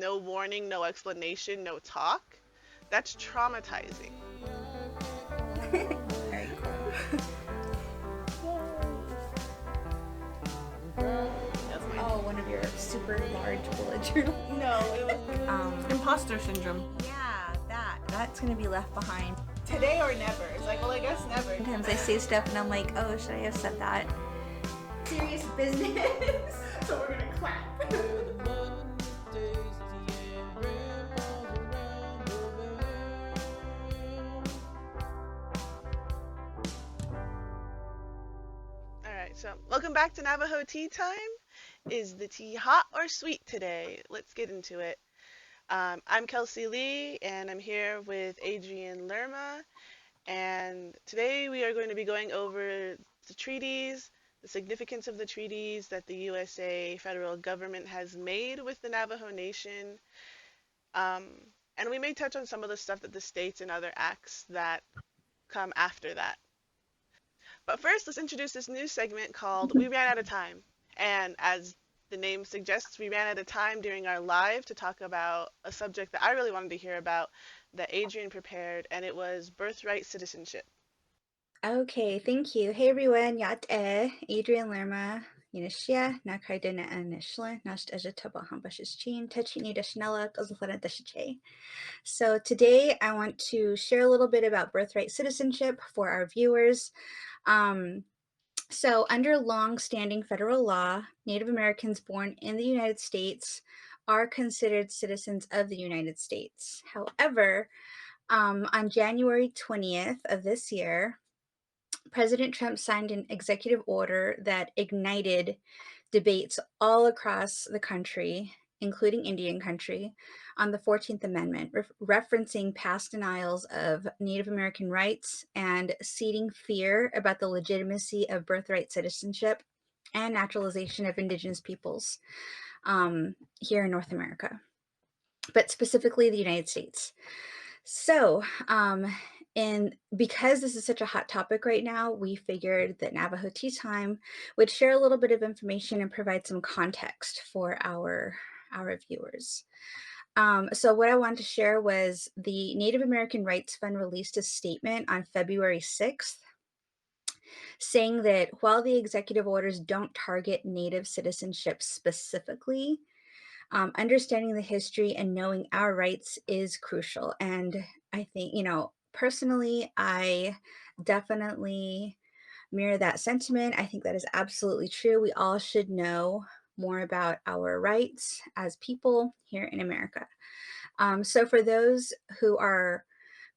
no warning, no explanation, no talk, that's traumatizing. Very cool. That's mine. Oh, one of your super large bullet journals. No, it was Imposter syndrome. Yeah, that's gonna be left behind. today or never. It's like, well, I guess never. Sometimes I say stuff and I'm like, oh, should I have said that? Serious business. So we're gonna clap. All right, so welcome back to Navajo Tea Time. Is the tea hot or sweet today? Let's get into it. I'm Kelsey Lee, and I'm here with Adrian Lerma. And today we are going to be going over the treaties, the significance of the treaties that the USA federal government has made with the Navajo Nation. Um, and we may touch on some of the stuff that the states and other acts that come after that. But first, let's introduce this new segment called We Ran Out of Time. And as the name suggests, we ran out of time during our live to talk about a subject that I really wanted to hear about that Adrian prepared, and it was birthright citizenship. Okay, thank you. Hey everyone, yat Adrian Lerma. Yinishia, Nakaidina and Nishla, Nast Ajataba Hambashis Chin, Techini Dashnella, Ozafana Dashiche. So today I want to share a little bit about birthright citizenship for our viewers. So under long-standing federal law, Native Americans born in the United States are considered citizens of the United States. However, on January 20th of this year, President Trump signed an executive order that ignited debates all across the country, including Indian country, on the 14th Amendment, referencing past denials of Native American rights and seeding fear about the legitimacy of birthright citizenship and naturalization of Indigenous peoples here in North America, but specifically the United States. So, and because this is such a hot topic right now, we figured that Navajo Tea Time would share a little bit of information and provide some context for our viewers. So what I wanted to share was the Native American Rights Fund released a statement on February 6th saying that while the executive orders don't target Native citizenship specifically, understanding the history and knowing our rights is crucial. And I think, personally, I definitely mirror that sentiment. I think that is absolutely true. We all should know more about our rights as people here in America. So, for those who are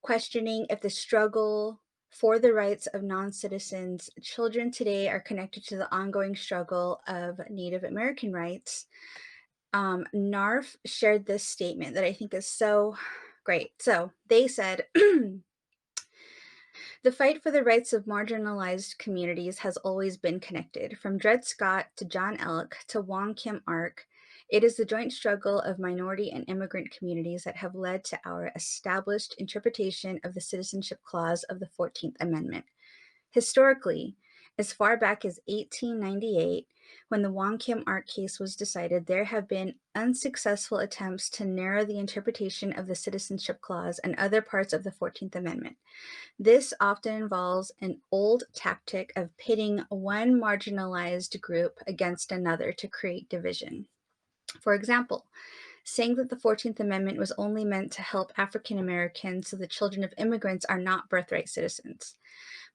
questioning if the struggle for the rights of non citizens, children today are connected to the ongoing struggle of Native American rights, NARF shared this statement that I think is so great. So they said, the fight for the rights of marginalized communities has always been connected. From Dred Scott to John Elk to Wong Kim Ark, it is the joint struggle of minority and immigrant communities that have led to our established interpretation of the Citizenship Clause of the 14th Amendment. Historically, as far back as 1898, when the Wong Kim Ark case was decided, there have been unsuccessful attempts to narrow the interpretation of the Citizenship Clause and other parts of the 14th Amendment. This often involves an old tactic of pitting one marginalized group against another to create division. For example, saying that the 14th Amendment was only meant to help African Americans so the children of immigrants are not birthright citizens.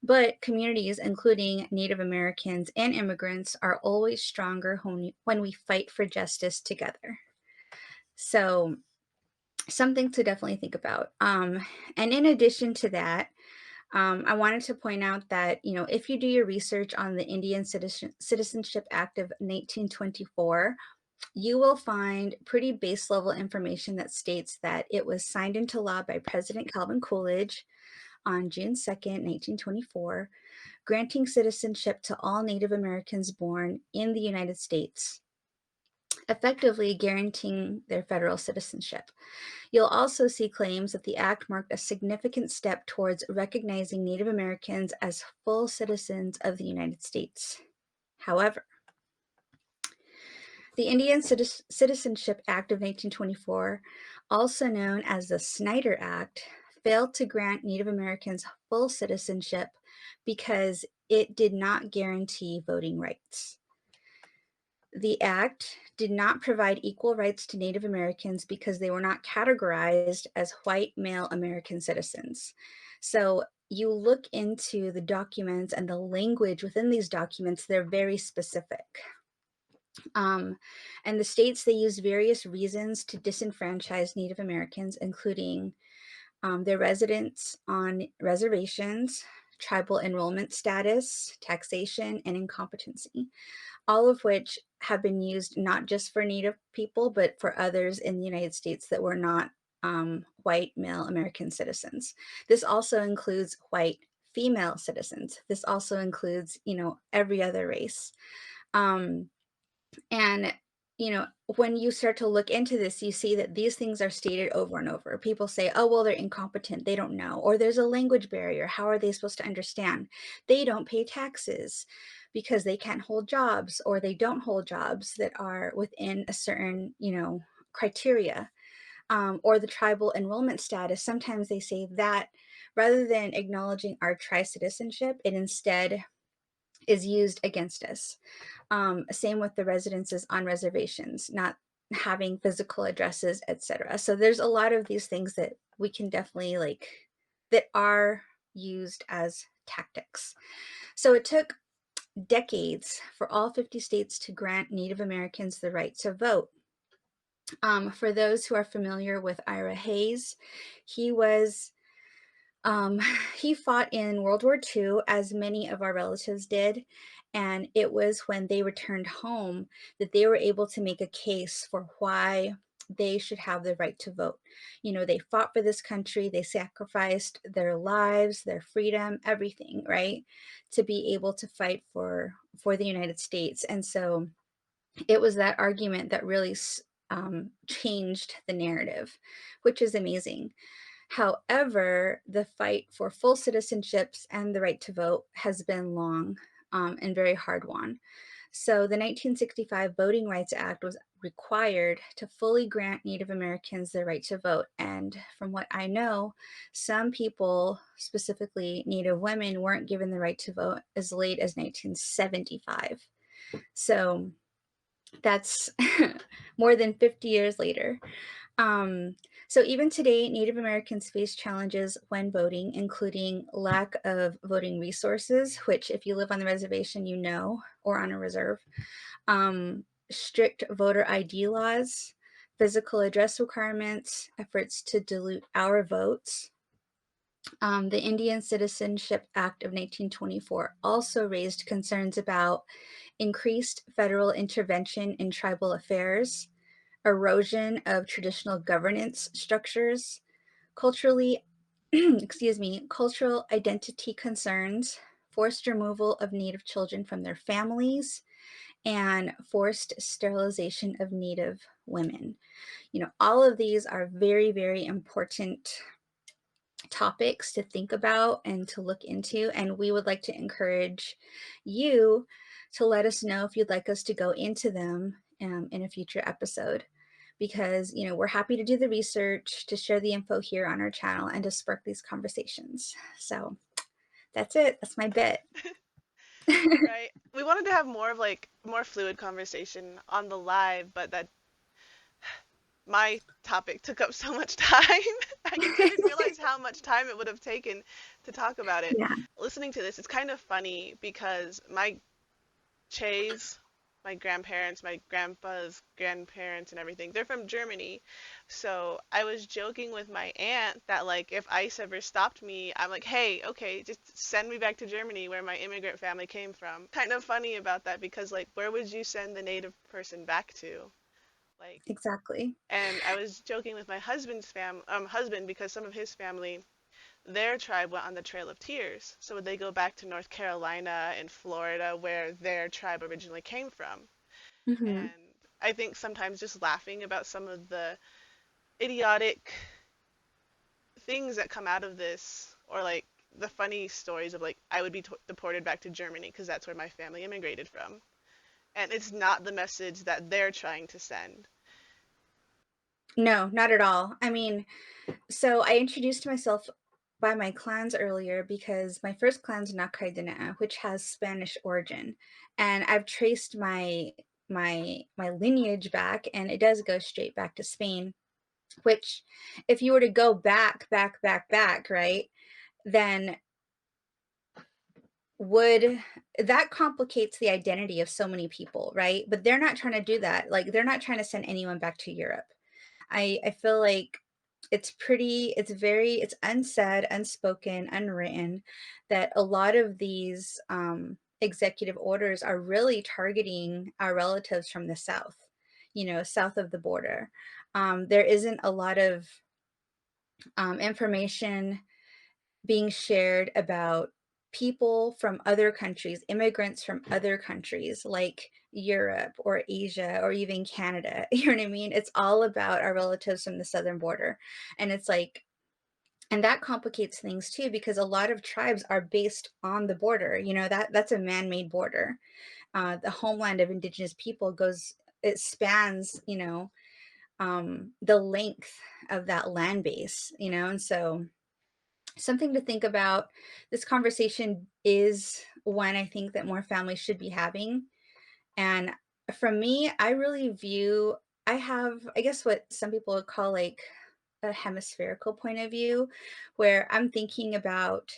But communities, including Native Americans and immigrants, are always stronger when we fight for justice together. So, something to definitely think about. And in addition to that, I wanted to point out that, if you do your research on the Indian Citizenship Act of 1924, you will find pretty base level information that states that it was signed into law by President Calvin Coolidge on June 2nd, 1924, granting citizenship to all Native Americans born in the United States, effectively guaranteeing their federal citizenship. You'll also see claims that the act marked a significant step towards recognizing Native Americans as full citizens of the United States. However, The Indian Citizenship Act of 1924, also known as the Snyder Act, failed to grant Native Americans full citizenship because it did not guarantee voting rights. The act did not provide equal rights to Native Americans because they were not categorized as white male American citizens. So you look into the documents and the language within these documents, they're very specific. Um, and the states, they used various reasons to disenfranchise Native Americans, including their residence on reservations, tribal enrollment status, taxation, and incompetency, all of which have been used not just for Native people, but for others in the United States that were not white male American citizens. This also includes white female citizens. This also includes, every other race. Um, and, when you start to look into this, you see that these things are stated over and over. People say, oh, well, they're incompetent. They don't know. Or there's a language barrier. How are they supposed to understand? They don't pay taxes because they can't hold jobs, or they don't hold jobs that are within a certain, criteria. Or the tribal enrollment status. Sometimes they say that rather than acknowledging our tri-citizenship, it instead is used against us. Same with the residences on reservations, not having physical addresses, etc. So there's a lot of these things that we can definitely that are used as tactics. So it took decades for all 50 states to grant Native Americans the right to vote. For those who are familiar with Ira Hayes, he was um, he fought in World War II, as many of our relatives did. And it was when they returned home that they were able to make a case for why they should have the right to vote. They fought for this country, they sacrificed their lives, their freedom, everything, right? To be able to fight for the United States. And so it was that argument that really changed the narrative, which is amazing. However, the fight for full citizenships and the right to vote has been long and very hard won. So the 1965 Voting Rights Act was required to fully grant Native Americans the right to vote. And from what I know, some people, specifically Native women, weren't given the right to vote as late as 1975. So that's more than 50 years later. Um, so even today, Native Americans face challenges when voting, including lack of voting resources, which if you live on the reservation, or on a reserve, strict voter ID laws, physical address requirements, efforts to dilute our votes. The Indian Citizenship Act of 1924 also raised concerns about increased federal intervention in tribal affairs, erosion of traditional governance structures, culturally, cultural identity concerns, forced removal of Native children from their families, and forced sterilization of Native women. All of these are very, very important topics to think about and to look into. And we would like to encourage you to let us know if you'd like us to go into them in a future episode. Because, we're happy to do the research, to share the info here on our channel, and to spark these conversations. So that's it. That's my bit. Right. We wanted to have more of more fluid conversation on the live, but that my topic took up so much time. I didn't realize how much time it would have taken to talk about it. Yeah. Listening to this, it's kind of funny because my Che's, my grandparents, my grandpa's grandparents and everything, they're from Germany. So I was joking with my aunt that if ICE ever stopped me, I'm like, hey, okay, just send me back to Germany where my immigrant family came from. Kind of funny about that because where would you send the native person back to? Like, Exactly. and I was joking with my husband because some of his family, their tribe went on the Trail of Tears. So would they go back to North Carolina and Florida where their tribe originally came from? Hmm. And I think sometimes just laughing about some of the idiotic things that come out of this, or the funny stories of I would be deported back to Germany because that's where my family immigrated from. and it's not the message that they're trying to send. No, not at all. I mean, so I introduced myself by my clans earlier because my first clan's Nakaidina, which has Spanish origin, and I've traced my lineage back, and it does go straight back to Spain. Which, if you were to go back, right, then would that complicates the identity of so many people, right? But they're not trying to do that. Like they're not trying to send anyone back to Europe. I feel like it's unsaid, unspoken, unwritten that a lot of these executive orders are really targeting our relatives from the south, south of the border. There isn't a lot of information being shared about people from other countries, immigrants from other countries like Europe or Asia or even Canada. You know what I mean? It's all about our relatives from the southern border. And it's like, and that complicates things too, because a lot of tribes are based on the border. That's a man-made border. The homeland of indigenous people it spans, the length of that land base, and so something to think about. This conversation is one I think that more families should be having. And for me, I really view, I have, I guess, what some people would call like a hemispherical point of view, where I'm thinking about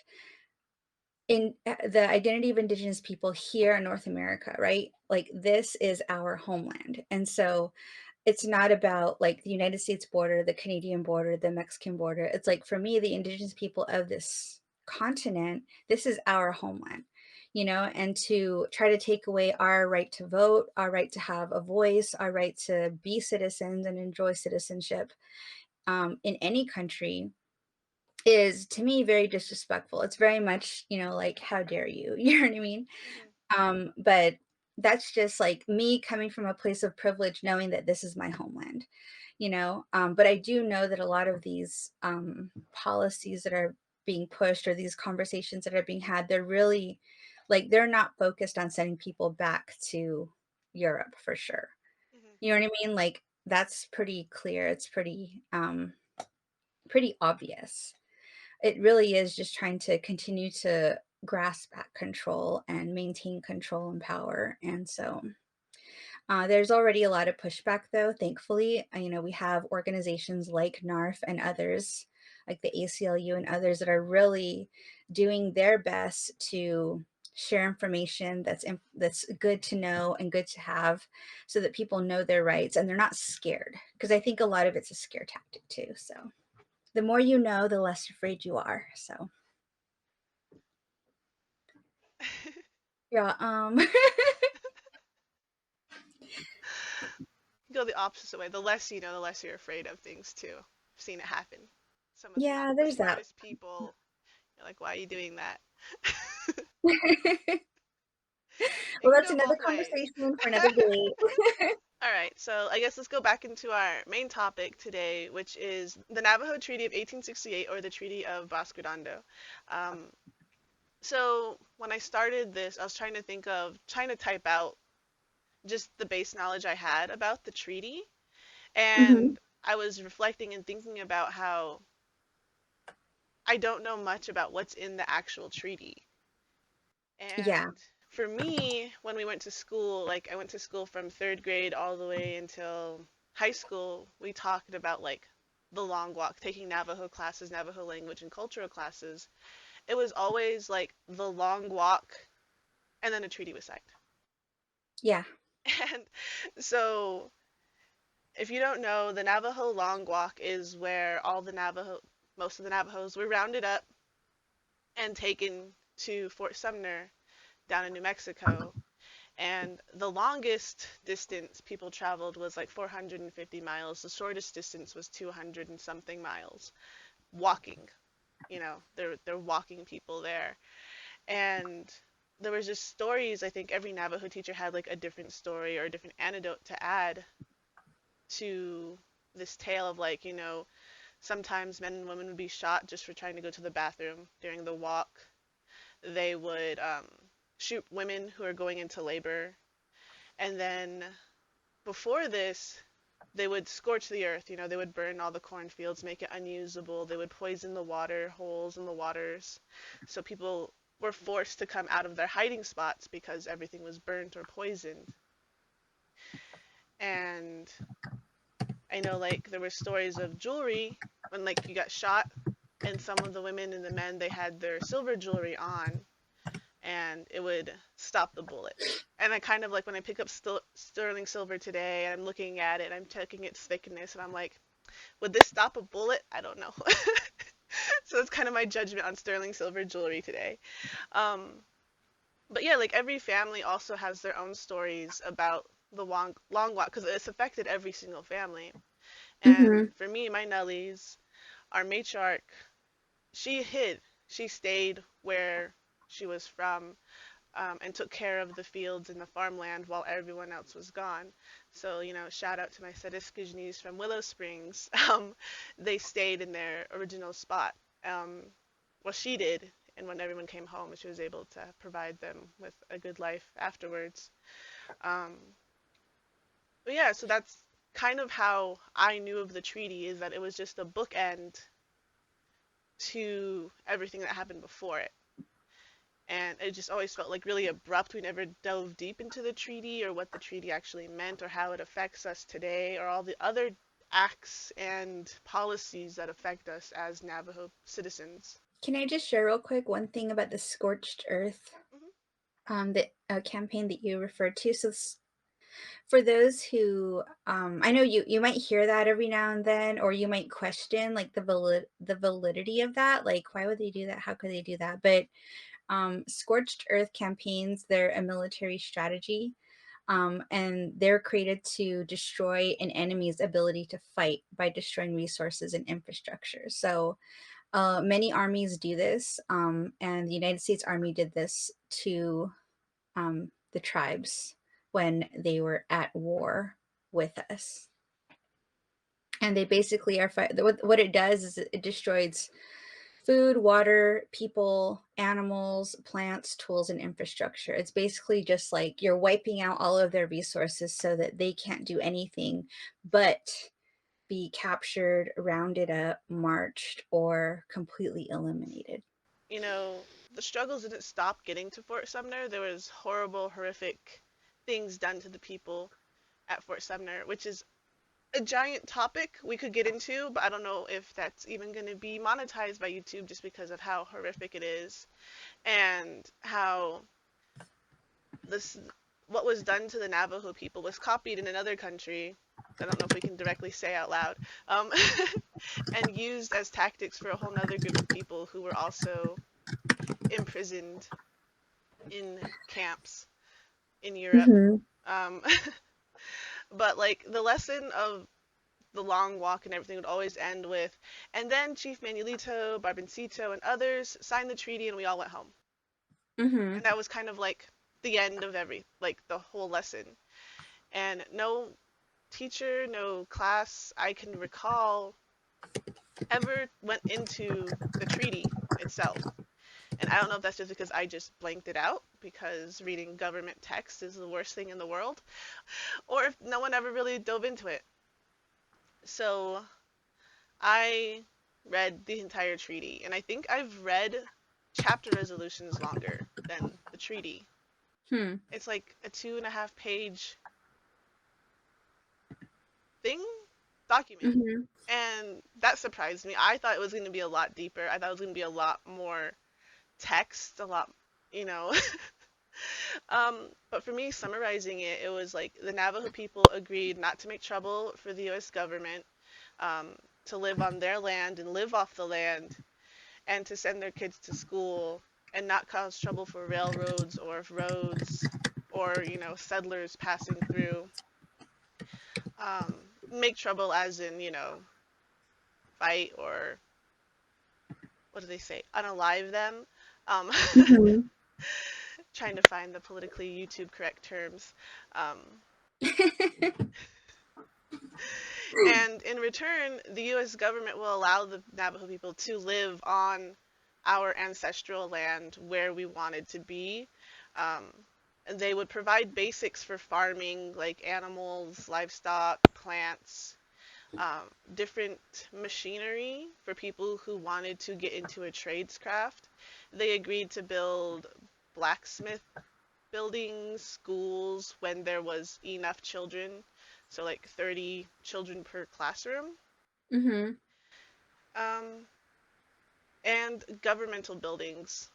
in the identity of indigenous people here in North America, right? Like this is our homeland. And so it's not about like the United States border, the Canadian border, the Mexican border. It's like for me, the indigenous people of this continent, this is our homeland, and to try to take away our right to vote, our right to have a voice, our right to be citizens and enjoy citizenship in any country is to me very disrespectful. It's very much, like, how dare you? You know what I mean? Hmm. But that's just like me coming from a place of privilege, knowing that this is my homeland, but I do know that a lot of these policies that are being pushed or these conversations that are being had, they're really like they're not focused on sending people back to Europe for sure. Hmm. You know what I mean? Like that's pretty clear. It's pretty obvious. It really is just trying to continue to grasp at control and maintain control and power. And so there's already a lot of pushback, though, thankfully. We have organizations like NARF and others, like the ACLU and others, that are really doing their best to share information that's good to know and good to have, so that people know their rights and they're not scared. Because I think a lot of it's a scare tactic too. So the more you know, the less afraid you are. So yeah, Go the opposite way. The less you know, the less you're afraid of things too. I've seen it happen. Some of not yeah, the there's that. smartest people. You're like, why are you doing that? It Well, can that's go another both ways. conversation for another day. All right, so I guess let's go back into our main topic today, which is the Navajo Treaty of 1868, or the Treaty of Basquedando. Um, so when I started this, I was trying to type out just the base knowledge I had about the treaty, Hmm. and I was reflecting and thinking about how I don't know much about what's in the actual treaty. Yeah, And for me, when we went to school, like I went to school from third grade all the way until high school, we talked about like the long walk, taking Navajo classes, Navajo language and cultural classes. It was always like the long walk and then a treaty was signed. yeah, And so if you don't know, the Navajo long walk is where most of the Navajos were rounded up and taken to Fort Sumner down in New Mexico. And the longest distance people traveled was like 450 miles. The shortest distance was 200 and something miles walking. They're walking people there. And there was just stories. I think every Navajo teacher had like a different story or a different anecdote to add to this tale of like, sometimes men and women would be shot just for trying to go to the bathroom during the walk. They would shoot women who are going into labor, And then before this, they would scorch the earth. They would burn all the cornfields, make it unusable. They would poison the water, holes in the waters. So people were forced to come out of their hiding spots because everything was burnt or poisoned. And I know, like, there were stories of jewelry when, like, you got shot, and some of the women and the men, they had their silver jewelry on, and it would stop the bullet. And I kind of like when I pick up sterling silver today, and I'm looking at it, I'm checking its thickness, and I'm like, would this stop a bullet? I don't know. So it's kind of my judgment on sterling silver jewelry today. Um, but yeah, like every family also has their own stories about the long walk because it's affected every single family. And Mm-hmm. for me, my Nellies, our matriarch, she hid. She stayed where she was from, and took care of the fields and the farmland while everyone else was gone. So, shout out to my Sediskajnis from Willow Springs. They stayed in their original spot. Um, well, she did, and when everyone came home, she was able to provide them with a good life afterwards. Um, but yeah, so that's kind of how I knew of the treaty, is that it was just a bookend to everything that happened before it. And it just always felt like really abrupt. We never dove deep into the treaty or what the treaty actually meant or how it affects us today or all the other acts and policies that affect us as Navajo citizens. Can I just share real quick one thing about the scorched earth, Hmm. the campaign that you referred to? So for those who, I know you might hear that every now and then, or you might question like the validity of that. Like, why would they do that? How could they do that? But scorched earth campaigns, they're a military strategy, and they're created to destroy an enemy's ability to fight by destroying resources and infrastructure. So many armies do this, and the United States Army did this to the tribes when they were at war with us. And they basically are what it does is it destroys food, water, people, animals, plants, tools, and infrastructure. It's basically just like you're wiping out all of their resources so that they can't do anything but be captured, rounded up, marched, or completely eliminated. You know, the struggles didn't stop getting to Fort Sumner. There was horrible, horrific things done to the people at Fort Sumner, which is a giant topic we could get into, but I don't know if that's even going to be monetized by YouTube just because of how horrific it is and how this what was done to the Navajo people was copied in another country. I don't know if we can directly say out loud, um, and used as tactics for a whole nother group of people who were also imprisoned in camps in Europe. Mm-hmm. Um, but like the lesson of the long walk and everything would always end with, and then Chief Manuelito, Barboncito, and others signed the treaty and we all went home. Mm-hmm. And that was kind of like the end of like the whole lesson. And no teacher, no class I can recall ever went into the treaty itself. And I don't know if that's just because I just blanked it out because reading government text is the worst thing in the world, or if no one ever really dove into it. So I read the entire treaty, and I think I've read chapter resolutions longer than the treaty. Hmm. It's like a 2.5 page thing, document. Mm-hmm. And that surprised me. I thought it was going to be a lot deeper. I thought it was going to be a lot more text, a lot, you know. But for me, summarizing it, it was like the Navajo people agreed not to make trouble for the U.S. government, um, to live on their land and live off the land, and to send their kids to school and not cause trouble for railroads or roads or, settlers passing through. Um, make trouble as in, fight or what do they say? Unalive them. Um, Mm-hmm. trying to find the politically YouTube correct terms. Um, and in return, the U.S. government will allow the Navajo people to live on our ancestral land where we wanted to be. Um, and they would provide basics for farming, like animals, livestock, plants, different machinery for people who wanted to get into a tradescraft. They agreed to build blacksmith buildings, schools when there was enough children, so like 30 children per classroom, Mm-hmm. um, and governmental buildings.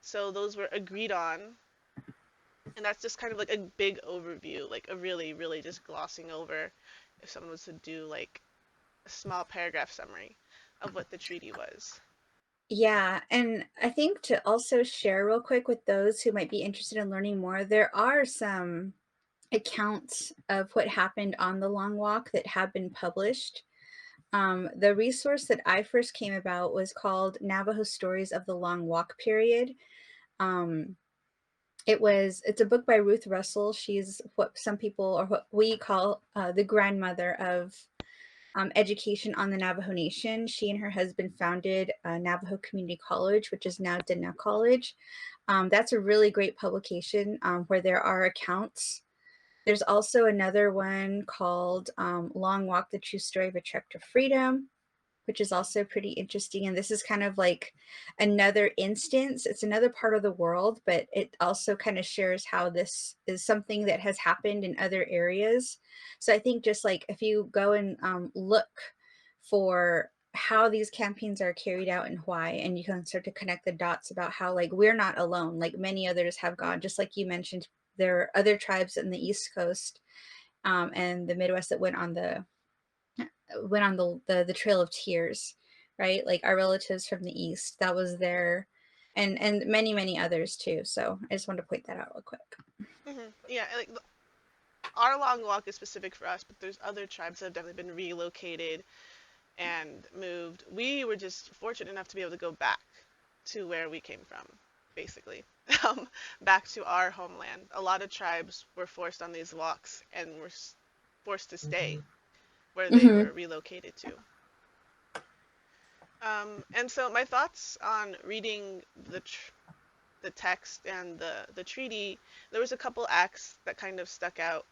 So those were agreed on, and that's just kind of like a big overview, like a really, really just glossing over if someone was to do like a small paragraph summary of what the treaty was. Yeah, and I think to also share real quick with those who might be interested in learning more, there are some accounts of what happened on the Long Walk that have been published. The resource that I first came about was called Navajo Stories of the Long Walk Period. Um, it's a book by Ruth Russell. She's what some people or what we call the grandmother of education on the Navajo Nation. She and her husband founded Navajo Community College, which is now Denna College. That's a really great publication where there are accounts. There's also another one called Long Walk, the True Story of a Trek to Freedom, which is also pretty interesting. And this is kind of like another instance. It's another part of the world, but it also kind of shares how this is something that has happened in other areas. So I think just like if you go and look for how these campaigns are carried out and why, and you can start to connect the dots about how like we're not alone, like many others have gone, just like you mentioned, there are other tribes in the East Coast and the Midwest that went on the Trail of Tears, right? Like our relatives from the East, that was there, and many many others too. So I just wanted to point that out real quick. Yeah, like our long walk is specific for us, but there's other tribes that have definitely been relocated and moved. We were just fortunate enough to be able to go back to where we came from, basically, back to our homeland. A lot of tribes were forced on these walks and were forced to stay where they Mm-hmm. were relocated to. And so my thoughts on reading the text and the treaty, there was a couple acts that kind of stuck out.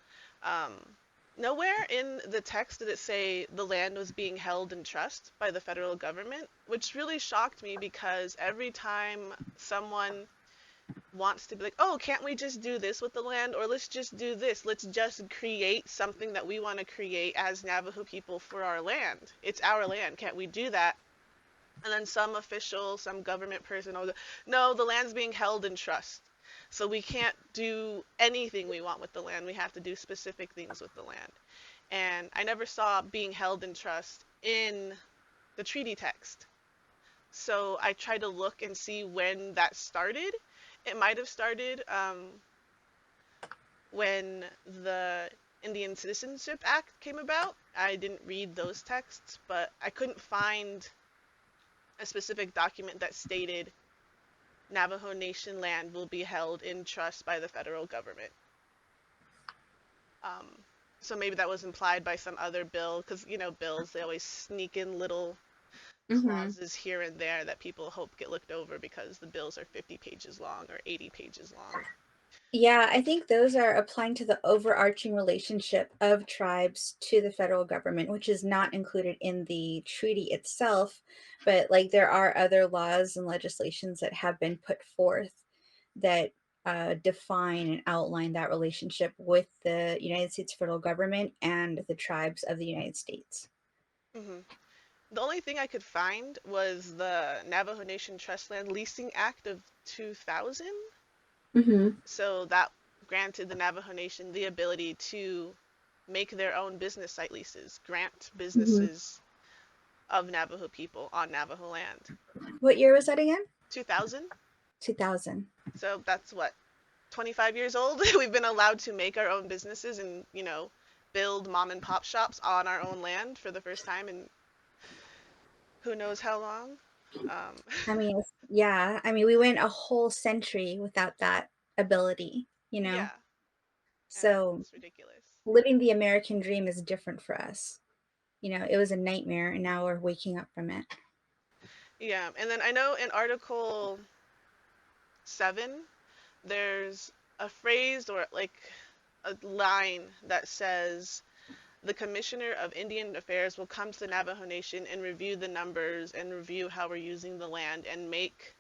Um, Nowhere in the text did it say the land was being held in trust by the federal government, which really shocked me because every time someone wants to be like, oh, can't we just do this with the land? Or let's just do this. Let's just create something that we want to create as Navajo people for our land. It's our land. Can't we do that? And then some official, some government person, no, the land's being held in trust. So we can't do anything we want with the land. We have to do specific things with the land. And I never saw being held in trust in the treaty text. So I tried to look and see when that started. It might have started when the Indian Citizenship Act came about. I didn't read those texts, but I couldn't find a specific document that stated Navajo Nation land will be held in trust by the federal government. Um, so maybe that was implied by some other bill, because bills, they always sneak in little Mm-hmm. clauses here and there that people hope get looked over because the bills are 50 pages long or 80 pages long. Yeah, I think those are applying to the overarching relationship of tribes to the federal government, which is not included in the treaty itself. But like there are other laws and legislations that have been put forth that define and outline that relationship with the United States federal government and the tribes of the United States. hmm The only thing I could find was the Navajo Nation Trust Land Leasing Act of 2000. Mm-hmm. So that granted the Navajo Nation the ability to make their own business site leases, grant Mm-hmm. businesses of Navajo people on Navajo land. What year was that again? 2000. 2000. So that's what, 25 years old? We've been allowed to make our own businesses and, build mom and pop shops on our own land for the first time in who knows how long. Um, I mean, yeah. I mean, we went a whole century without that ability, you know? yeah, and So it's ridiculous. living the American dream is different for us. You know, it was a nightmare and now we're waking up from it. Yeah, and then I know in Article 7, there's a phrase or like a line that says the Commissioner of Indian Affairs will come to the Navajo Nation and review the numbers and review how we're using the land and make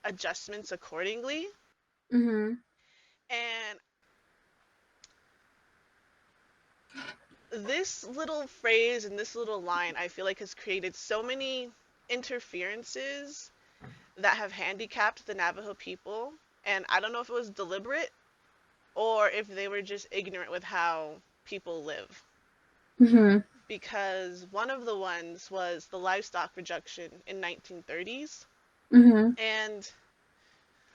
adjustments accordingly. Mhm. And this little phrase and this little line, I feel like, has created so many interferences that have handicapped the Navajo people. And I don't know if it was deliberate or if they were just ignorant with how people live. Mhm. Because one of the ones was the livestock reduction in 1930s. Mhm. And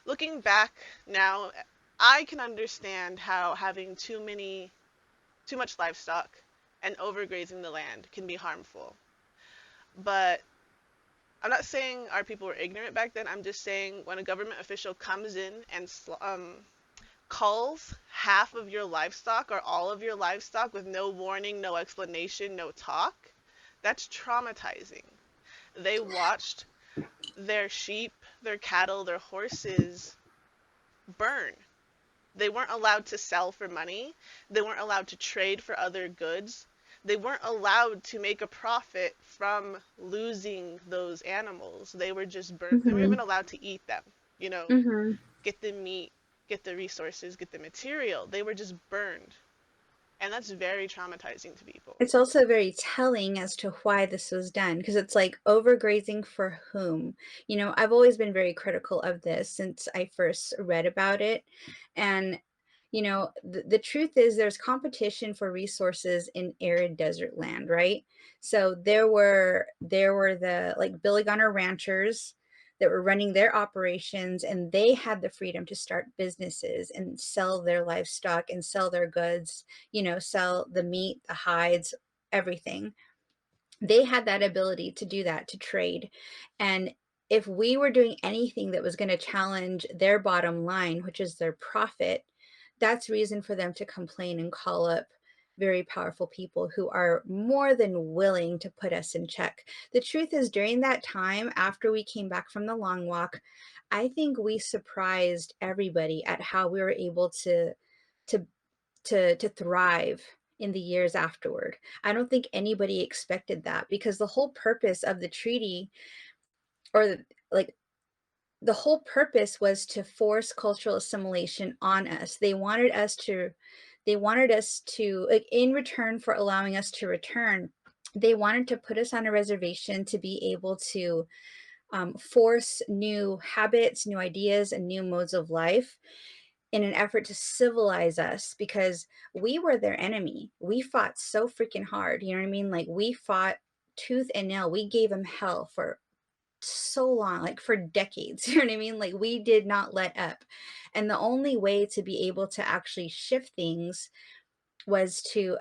looking back now, I can understand how having too much livestock and overgrazing the land can be harmful. But I'm not saying our people were ignorant back then. I'm just saying when a government official comes in and culls half of your livestock or all of your livestock with no warning, no explanation, no talk, that's traumatizing. They watched their sheep, their cattle, their horses burn. They weren't allowed to sell for money. They weren't allowed to trade for other goods. They weren't allowed to make a profit from losing those animals. They were just burnt. They weren't even Mhm. allowed to eat them, you know, Mhm. get the meat, get the resources, get the material. They were just burned. And that's very traumatizing to people. It's also very telling as to why this was done, because it's like overgrazing for whom? I've always been very critical of this since I first read about it. And, the truth is there's competition for resources in arid desert land, right? So there were the like Billy Gunner ranchers that were running their operations, and they had the freedom to start businesses and sell their livestock and sell their goods, sell the meat, the hides, everything. They had that ability to do that, to trade. And if we were doing anything that was going to challenge their bottom line, which is their profit, that's reason for them to complain and call up very powerful people who are more than willing to put us in check. The truth is, during that time, after we came back from the long walk, I think we surprised everybody at how we were able to to thrive in the years afterward. I don't think anybody expected that, because the whole purpose of the treaty, or like the whole purpose, was to force cultural assimilation on us. They wanted us to, like, in return for allowing us to return, they wanted to put us on a reservation to be able to force new habits, new ideas, and new modes of life in an effort to civilize us, because we were their enemy. We fought so freaking hard. You know what I mean? Like, we fought tooth and nail. We gave them hell for so long, like for decades. You know what I mean? Like, we did not let up. And the only way to be able to actually shift things was to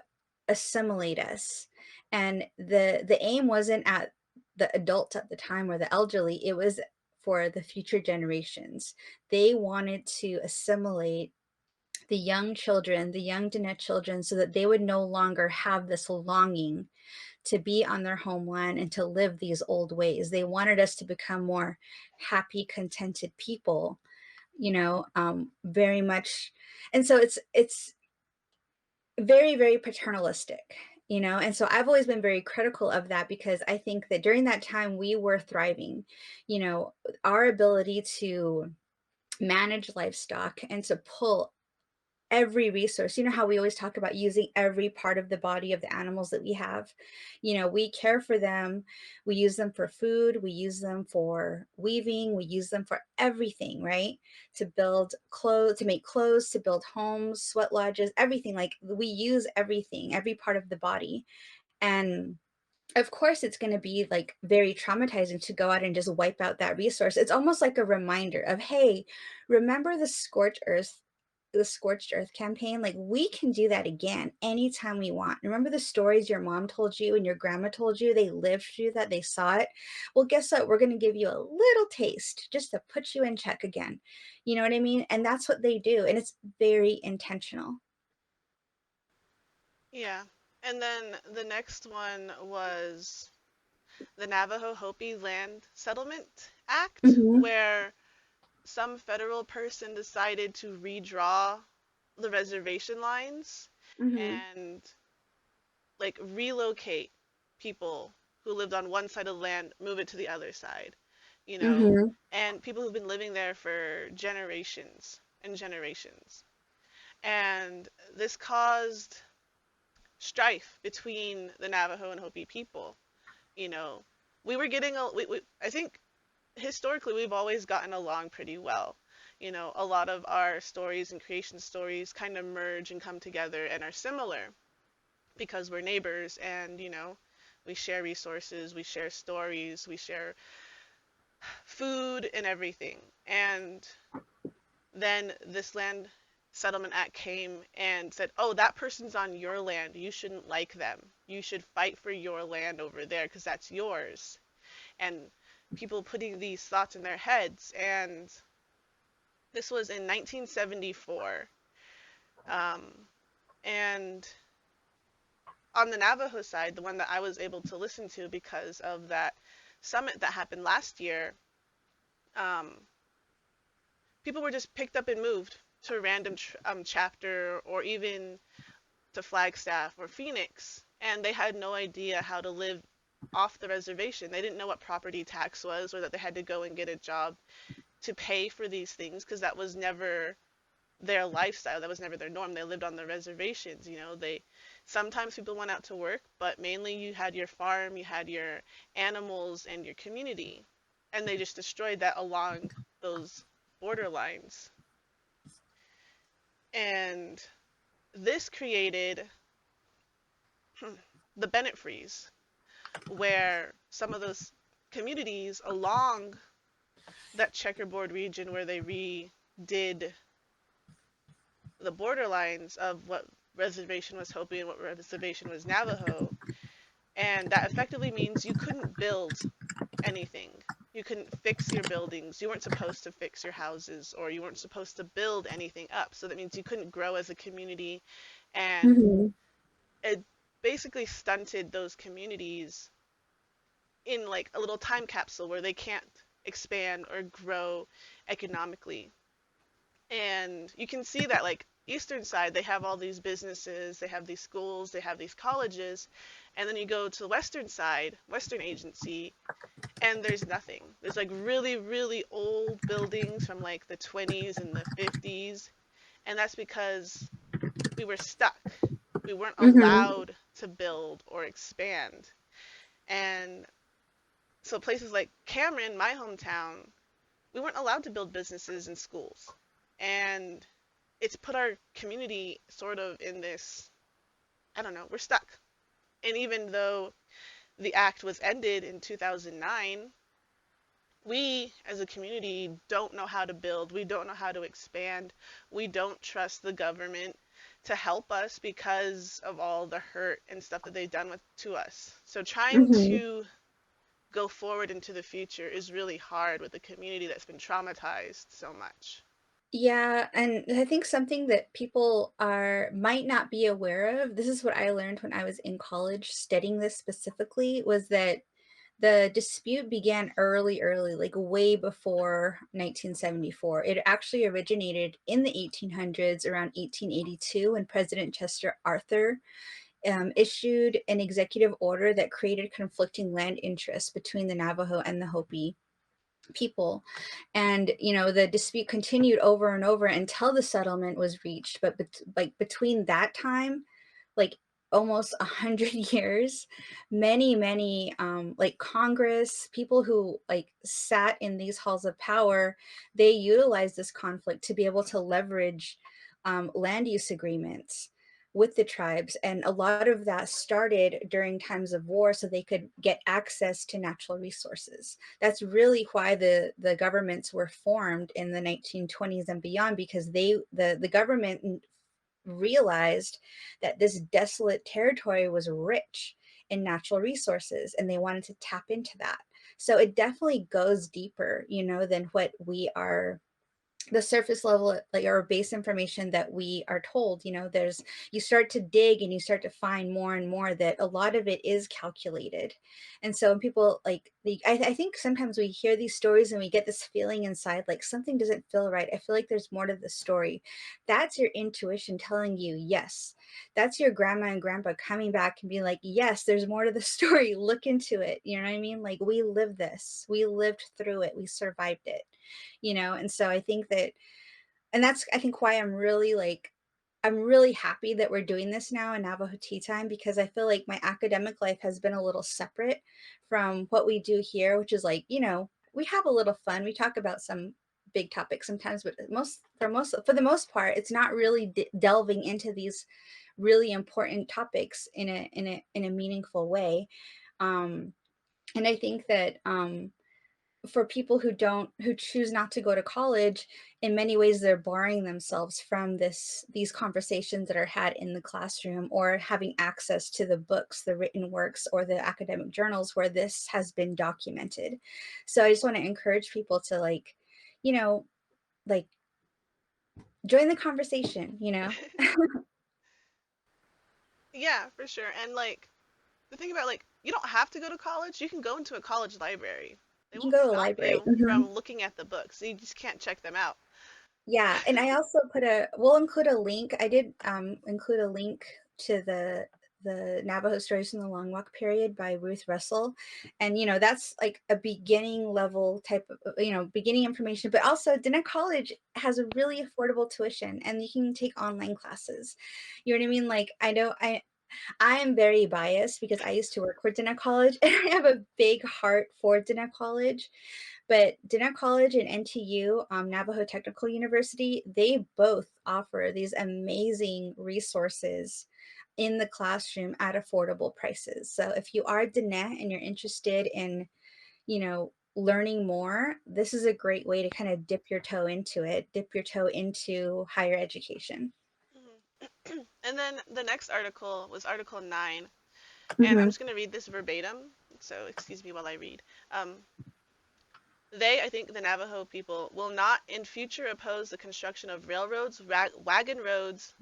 assimilate us. And the aim wasn't at the adults at the time or the elderly, it was for the future generations. They wanted to assimilate the young children, the young Diné children, so that they would no longer have this longing to be on their homeland and to live these old ways. They wanted us to become more happy, contented people, very much. And so it's very, very paternalistic, and so I've always been very critical of that, because I think that during that time we were thriving. Our ability to manage livestock and to pull every resource. How we always talk about using every part of the body of the animals that we have. We care for them. We use them for food. We use them for weaving. We use them for everything, right? To build clothes, to make clothes, to build homes, sweat lodges, everything. Like, we use everything, every part of the body. And of course, it's going to be like very traumatizing to go out and just wipe out that resource. It's almost like a reminder of, hey, remember the scorched earth campaign? Like, we can do that again anytime we want. Remember the stories your mom told you and your grandma told you? They lived through that, they saw it. Well, guess what? We're going to give you a little taste just to put you in check again. You know what I mean? And that's what they do. And it's very intentional. Yeah. And then the next one was the Navajo Hopi Land Settlement Act, Hmm. where some federal person decided to redraw the reservation lines Mhm. and like relocate people who lived on one side of the land, move it to the other side, you know, Mhm. and people who've been living there for generations and generations. And this caused strife between the Navajo and Hopi people. You know, we were getting I think historically we've always gotten along pretty well. You know, a lot of our stories and creation stories kind of merge and come together and are similar because we're neighbors and, we share resources, we share stories, we share food and everything. And then this land settlement act came and said, "Oh, that person's on your land. You shouldn't like them. You should fight for your land over there because that's yours." And people putting these thoughts in their heads. And this was in 1974. Um, and on the Navajo side, the one that I was able to listen to because of that summit that happened last year, um, people were just picked up and moved to a random chapter or even to Flagstaff or Phoenix, and they had no idea how to live off the reservation. They didn't know what property tax was or that they had to go and get a job to pay for these things because that was never their lifestyle. That was never their norm. They lived on the reservations, They sometimes people went out to work, but mainly you had your farm, you had your animals and your community. And they just destroyed that along those border lines. And this created the Bennett freeze, where some of those communities along that checkerboard region where they redid the borderlines of what reservation was Hopi and what reservation was Navajo. And that effectively means you couldn't build anything. You couldn't fix your buildings. You weren't supposed to fix your houses or you weren't supposed to build anything up. So that means you couldn't grow as a community. And Mhm. it basically stunted those communities in like a little time capsule where they can't expand or grow economically. And you can see that like eastern side they have all these businesses, they have these schools, they have these colleges, and then you go to the western side, western agency, and there's nothing. There's like really really old buildings from like the 20s and the 50s, and that's because we were stuck. We weren't Mhm. allowed to build or expand. And so places like Cameron, my hometown, we weren't allowed to build businesses and schools. And it's put our community sort of in this, I don't know, we're stuck. And even though the act was ended in 2009, we as a community don't know how to build, we don't know how to expand, we don't trust the government to help us because of all the hurt and stuff that they've done to us. So trying Mhm. to go forward into the future is really hard with a community that's been traumatized so much. Yeah, and I think something that people are might not be aware of, this is what I learned when I was in college studying this specifically, was that the dispute began early, early, like way before 1974. It actually originated in the 1800s, around 1882, when President Chester Arthur issued an executive order that created conflicting land interests between the Navajo and the Hopi people. And the dispute continued over and over until the settlement was reached. But like between that time, like almost 100 years, many like Congress, people who like sat in these halls of power, they utilized this conflict to be able to leverage land use agreements with the tribes. And a lot of that started during times of war so they could get access to natural resources. That's really why the governments were formed in the 1920s and beyond, because the government realized that this desolate territory was rich in natural resources and they wanted to tap into that. So it definitely goes deeper, than what we are the surface level, like, or base information that we are told. There's, you start to dig and you start to find more and more that a lot of it is calculated. And so when people like I think sometimes we hear these stories and we get this feeling inside like something doesn't feel right. I feel like there's more to the story. That's your intuition telling you yes. That's your grandma and grandpa coming back and being like, yes, there's more to the story, look into it. You know what I mean? Like, we lived this, we lived through it, we survived it. And so I think that, and that's, I think, why I'm really happy that we're doing this now in Navajo Tea Time, because I feel like my academic life has been a little separate from what we do here, which is like, we have a little fun, we talk about some big topics sometimes, but for the most part, it's not really delving into these really important topics in a meaningful way. um and I think that, for people who choose not to go to college, in many ways they're barring themselves from these conversations that are had in the classroom, or having access to the books, the written works, or the academic journals where this has been documented. So I just want to encourage people to, like, you know like, join the conversation. Yeah, for sure. And like the thing about like you don't have to go to college. You can go into a college library. They You can won't go to a stop library. you from looking at the books. You just can't check them out. Yeah, and I also we'll include a link. I did include a link to the Navajo Stories from the Long Walk Period by Ruth Russell. And that's like a beginning level type of, beginning information, but also Diné College has a really affordable tuition and you can take online classes. You know what I mean? Like, I know I am very biased because I used to work for Diné College and I have a big heart for Diné College. But Diné College and NTU, Navajo Technical University, they both offer these amazing resources in the classroom at affordable prices. So if you are Diné and you're interested in, learning more, this is a great way to kind of dip your toe into higher education. Mhm. And then the next article was Article 9, and I'm Mm-hmm. just going to read this verbatim, so excuse me while I read. They, I think the Navajo people, will not in future oppose the construction of railroads, wagon roads,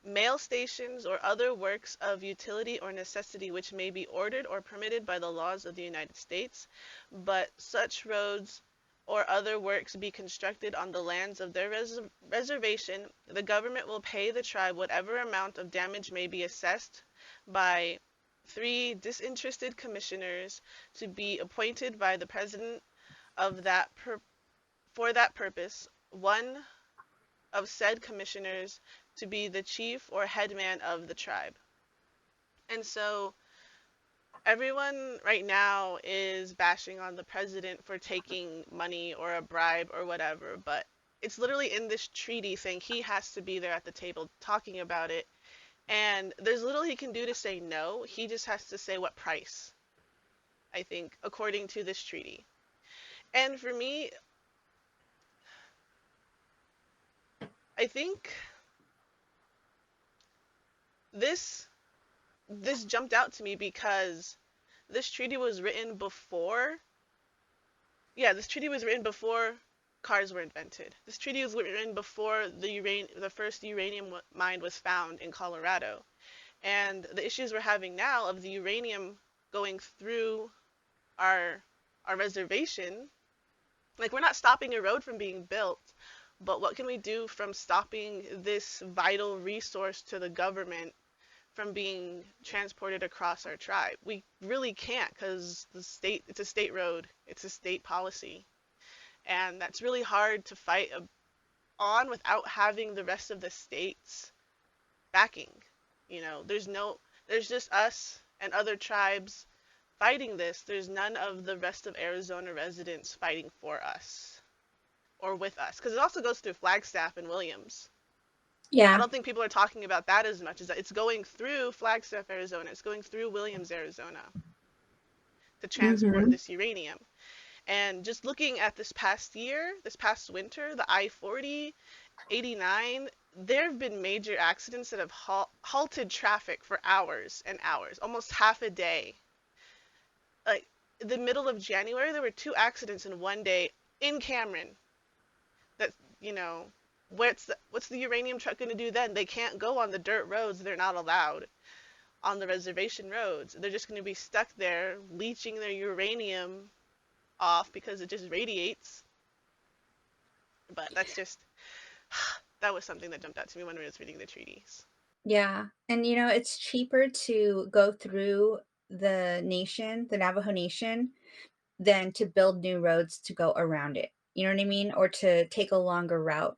mail stations, or other works of utility or necessity which may be ordered or permitted by the laws of the United States, but such roads or other works be constructed on the lands of their reservation, the government will pay the tribe whatever amount of damage may be assessed by three disinterested commissioners to be appointed by the president of for that purpose, one of said commissioners to be the chief or headman of the tribe. And so everyone right now is bashing on the president for taking money or a bribe or whatever, but it's literally in this treaty saying he has to be there at the table talking about it. And there's little he can do to say no. He just has to say what price, I think, according to this treaty. And for me, I think this this jumped out to me because this treaty was written before, yeah, this treaty was written before cars were invented. This treaty was written before the first uranium mine was found in Colorado. And the issues we're having now of the uranium going through our our reservation, like we're not stopping a road from being built, but what can we do from stopping this vital resource to the government from being transported across our tribe? We really can't because it's a state road, it's a state policy. And that's really hard to fight on without having the rest of the states backing. There's just us and other tribes fighting this. There's none of the rest of Arizona residents fighting for us or with us. Because it also goes through Flagstaff and Williams. I Yeah. don't think people are talking about that as much as that. It's going through Flagstaff, Arizona. It's going through Williams, Arizona to transport Mm-hmm. this uranium. And just looking at this past year, this past winter, the I-40, 89, there have been major accidents that have halted traffic for hours and hours, almost half a day. Like the middle of January, there were two accidents in one day in Cameron. That you know, what's the uranium truck going to do then? They can't go on the dirt roads. They're not allowed on the reservation roads. They're just going to be stuck there leaching their uranium off because it just radiates. But that's just that was something that jumped out to me when I was reading the treaties. Yeah. And it's cheaper to go through the Navajo Nation, than to build new roads to go around it. You know what I mean? Or to take a longer route.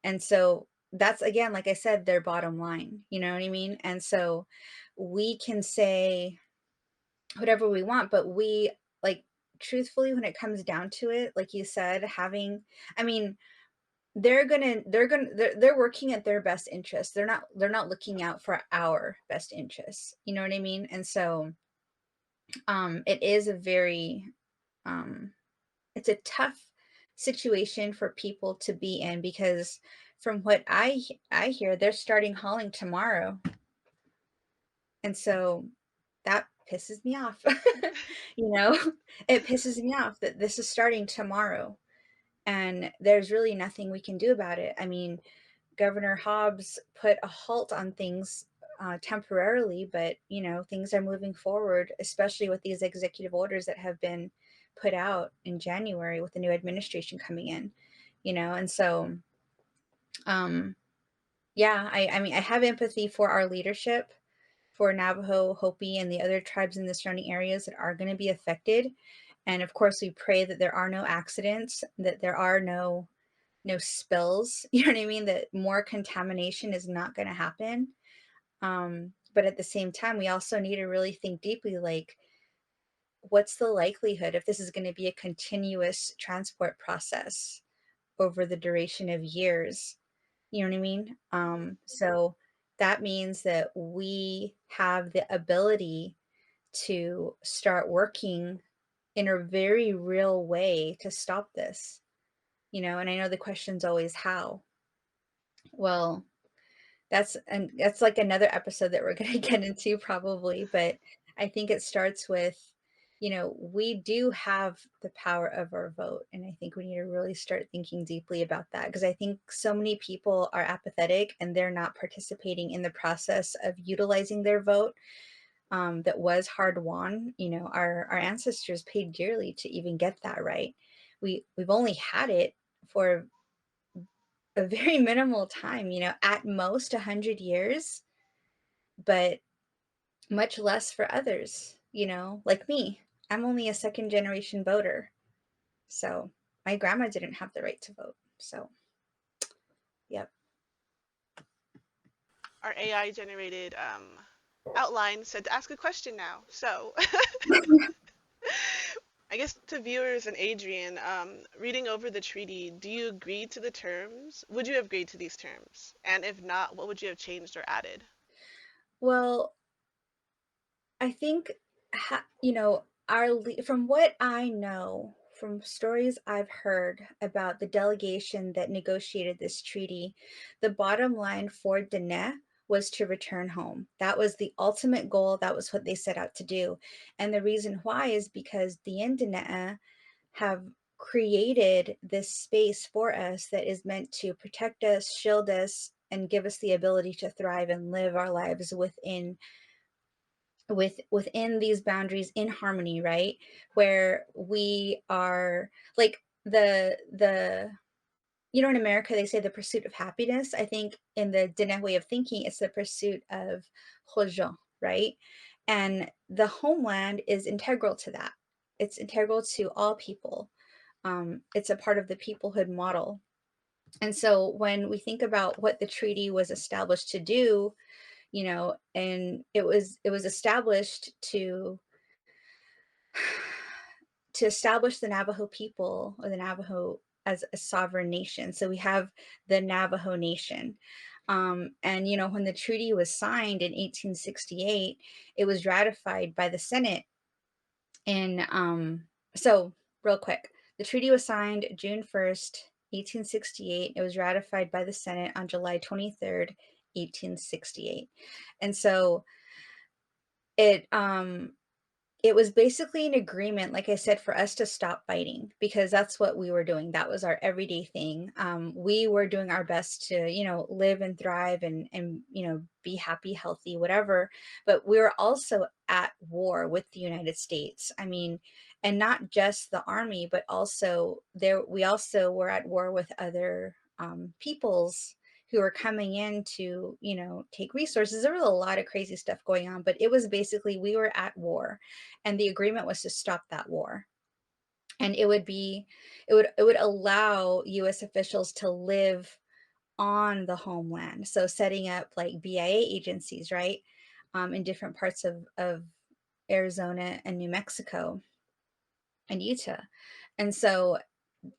And so that's, again, like I said, their bottom line. You know what I mean? And so we can say whatever we want, but we, like, truthfully, when it comes down to it, like you said, I mean, they're working at their best interest. They're not looking out for our best interests. You know what I mean? And so it is a very um it's a tough situation for people to be in, because from what I hear, they're starting hauling tomorrow. And so that pisses me off. you know it pisses me off that this is starting tomorrow, and there's really nothing we can do about it. I mean, Governor Hobbs put a halt on things temporarily, but things are moving forward, especially with these executive orders that have been put out in January with the new administration coming in. And so, um, yeah, I mean, I have empathy for our leadership, for Navajo, Hopi, and the other tribes in the surrounding areas that are going to be affected. And of course, we pray that there are no accidents, that there are no spills. You know what I mean? That more contamination is not going to happen. But at the same time, we also need to really think deeply, like, what's the likelihood if this is going to be a continuous transport process over the duration of years? You know what I mean? So that means that we have the ability to start working in a very real way to stop this. And I know the question's always how. Well, that's like another episode that we're going to get into probably, but I think it starts with, we do have the power of our vote, and I think we need to really start thinking deeply about that, because I think so many people are apathetic and they're not participating in the process of utilizing their vote. That was hard won. Our ancestors paid dearly to even get that right. We've only had it for a very minimal time, at most 100 years, but much less for others, like me. I'm only a second generation voter. So my grandma didn't have the right to vote. So, yep. Our AI generated outline said to ask a question now. So I guess to viewers and Adrian, reading over the treaty, do you agree to the terms? Would you have agreed to these terms? And if not, what would you have changed or added? Well, I think, from what I know, from stories I've heard about the delegation that negotiated this treaty, the bottom line for Diné was to return home. That was the ultimate goal. That was what they set out to do. And the reason why is because the Diné have created this space for us that is meant to protect us, shield us, and give us the ability to thrive and live our lives within these boundaries in harmony, right? Where we are, like, the in America they say the pursuit of happiness. I think in the Diné way of thinking, it's the pursuit of Hojo, right? And the homeland is integral to that. It's integral to all people. It's a part of the peoplehood model. And so when we think about what the treaty was established to do, and it was established to establish the Navajo people, or the Navajo, as a sovereign nation. So we have the Navajo Nation. And when the treaty was signed in 1868, it was ratified by the Senate. And so, real quick, the treaty was signed June 1st, 1868. It was ratified by the Senate on July 23rd, 1868. And so it it was basically an agreement, like I said, for us to stop fighting because that's what we were doing. That was our everyday thing. We were doing our best to, live and thrive and be happy, healthy, whatever. But we were also at war with the United States. I mean, and not just the army, but also there. We also were at war with other peoples who were coming in to, take resources. There was a lot of crazy stuff going on, but it was basically we were at war, and the agreement was to stop that war. And it would allow US officials to live on the homeland, so setting up like BIA agencies, right, in different parts of Arizona and New Mexico and Utah. And so,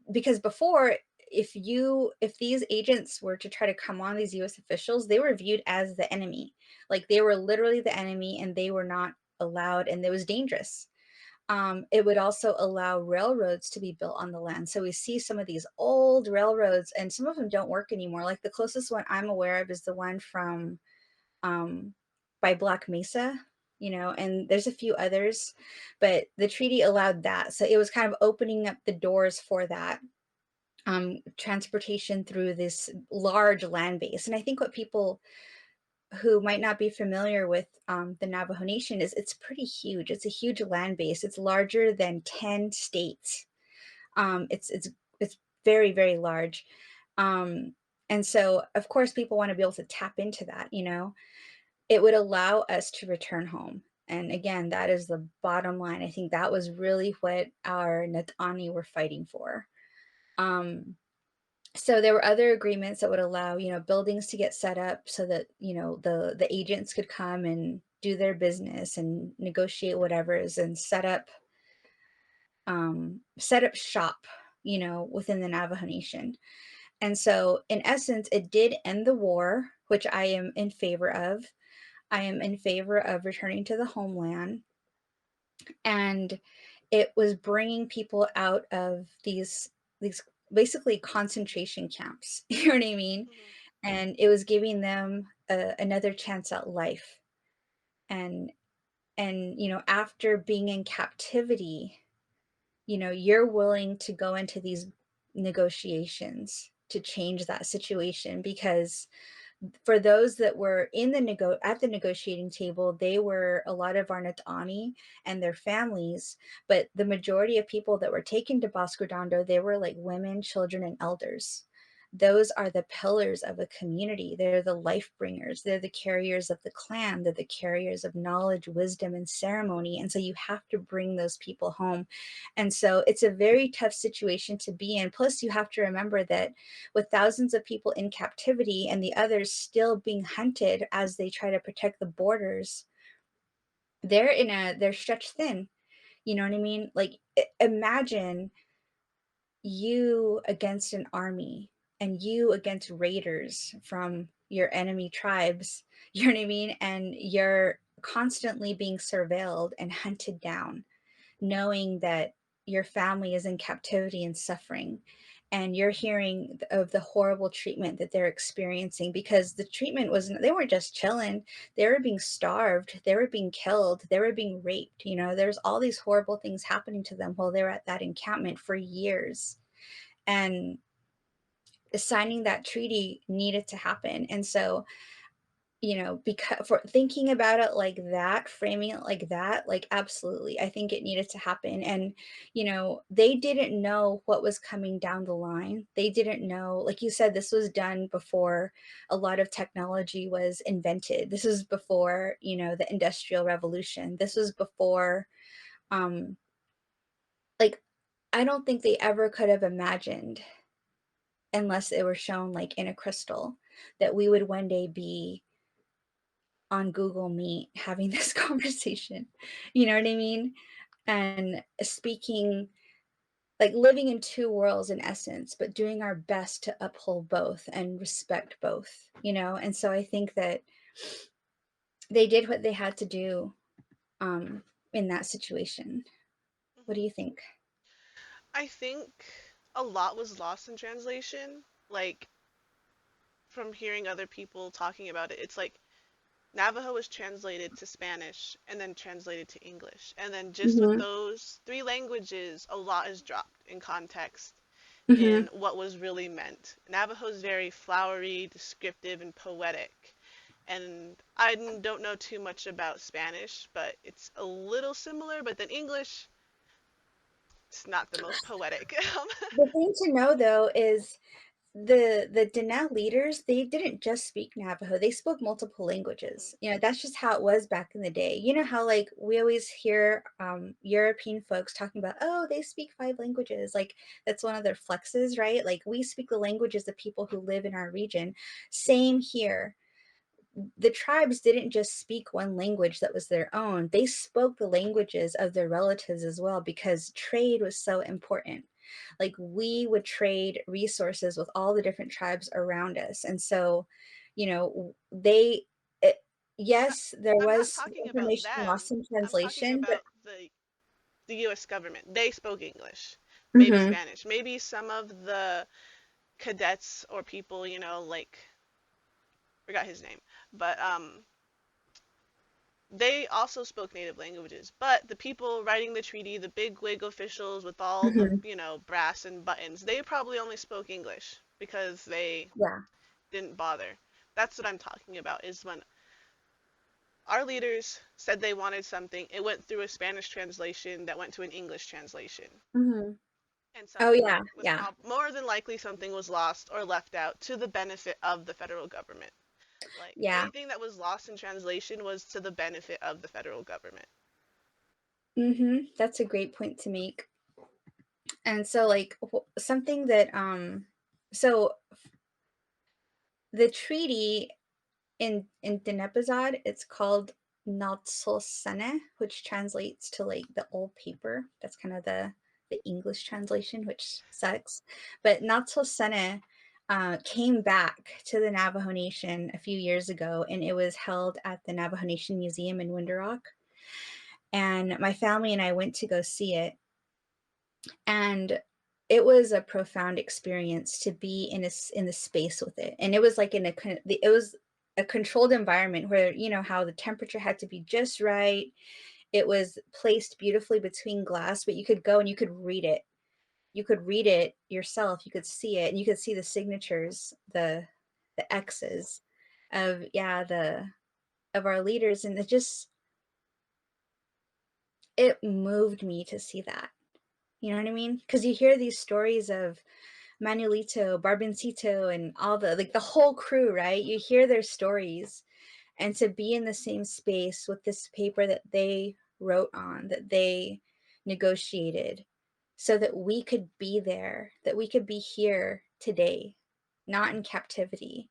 because before, if these agents were to try to come on these US officials, they were viewed as the enemy. Like they were literally the enemy, and they were not allowed, and it was dangerous. It would also allow railroads to be built on the land. So we see some of these old railroads, and some of them don't work anymore. Like the closest one I'm aware of is the one from um, by Black Mesa, and there's a few others, but the treaty allowed that. So it was kind of opening up the doors for that transportation through this large land base. And I think what people who might not be familiar with the Navajo Nation is it's pretty huge. It's a huge land base. It's larger than 10 states. It's very, very large. Um, and so, of course, people want to be able to tap into that. It would allow us to return home. And again, that is the bottom line. I think that was really what our Natani were fighting for. Um, so there were other agreements that would allow, buildings to get set up so that, the agents could come and do their business and negotiate whatever's and set up shop, within the Navajo Nation. And so in essence, it did end the war, which I am in favor of. I am in favor of returning to the homeland, and it was bringing people out of these basically concentration camps. You know what I mean? Hmm. And it was giving them another chance at life. And after being in captivity, you're willing to go into these negotiations to change that situation, because for those that were at the negotiating table, they were a lot of our Natani and their families, but the majority of people that were taken to Bosque Redondo, they were like women, children, and elders. Those are the pillars of a community. They're the life bringers. They're the carriers of the clan. They're the carriers of knowledge, wisdom, and ceremony. And so you have to bring those people home. And so it's a very tough situation to be in. Plus, you have to remember that with thousands of people in captivity and the others still being hunted as they try to protect the borders, they're stretched thin. You know what I mean? Like imagine you against an army and you against raiders from your enemy tribes, you know what I mean? And you're constantly being surveilled and hunted down, knowing that your family is in captivity and suffering, and you're hearing of the horrible treatment that they're experiencing, because the treatment wasn't, they weren't just chilling, they were being starved, they were being killed, they were being raped. There's all these horrible things happening to them while they're at that encampment for years. And signing that treaty needed to happen. And so, because for thinking about it like that, framing it like that, like absolutely, I think it needed to happen. And they didn't know what was coming down the line. They didn't know, like you said, this was done before a lot of technology was invented. This was before, the Industrial Revolution. This was before, um like, I don't think they ever could have imagined, unless it were shown like in a crystal, that we would one day be on Google Meet having this conversation. You know what I mean? And speaking, like living in two worlds in essence, but doing our best to uphold both and respect both. And so I think that they did what they had to do um, in that situation. What do Hmm. you think? I think a lot was lost in translation. Like, from hearing other people talking about it, it's like Navajo was translated to Spanish and then translated to English. And then just with Mhm. those three languages, a lot is dropped in context in Mhm. what was really meant. Navajo is very flowery, descriptive, and poetic. And I don't know too much about Spanish, but it's a little similar. But then English, it's not the most poetic. The thing to know though is the Diné leaders, they didn't just speak Navajo, they spoke multiple Mhm. languages. That's just how it was back in the day. You know how like we always hear European folks talking about, oh, they speak 5 languages. Like that's one of their flexes, right? Like we speak the languages of people who live in our region. Same here. The tribes didn't just speak one language that was their own. They spoke the languages of their relatives as well because trade was so important. Like we would trade resources with all the different tribes around us. And so, they it, I- yes, there I'm not was talking about information them. lost in I'm talking translation, but about the U.S. government. They spoke English, maybe mhm, Spanish, maybe some of the cadets or people, like forgot his name, but they also spoke native languages. But the people writing the treaty, the big wig officials with all the, mhm, brass and buttons, they probably only spoke English because they yeah. didn't bother. That's what I'm talking about is when our leaders said they wanted something, it went through a Spanish translation that went to an English translation. Mhm. And Oh something yeah, was yeah, more than likely something was lost or left out to the benefit of the federal government. Like yeah. anything that was lost in translation was to the benefit of the federal government. That's a great point to make. And so like something that so the treaty in Dinepazad, it's called Natsosene, which translates to like the old paper. That's kind of the English translation, which sucks. But Natsosene came back to the Navajo Nation a few years ago, and it was held at the Navajo Nation Museum in Window Rock. And my family and I went to go see it, and it was a profound experience to be in the space with it. And it was like it was a controlled environment where how the temperature had to be just right. It was placed beautifully between glass, but you could go and you could read it. You could read it yourself. You could see it, and you could see the signatures, the X's of the of our leaders. And it moved me to see that. You know what I mean? Because you hear these stories of Manuelito, Barbencito, and all the whole crew, right? You hear their stories, and to be in the same space with this paper that they wrote on, that they negotiated, so that we could be there, that we could be here today, not in captivity,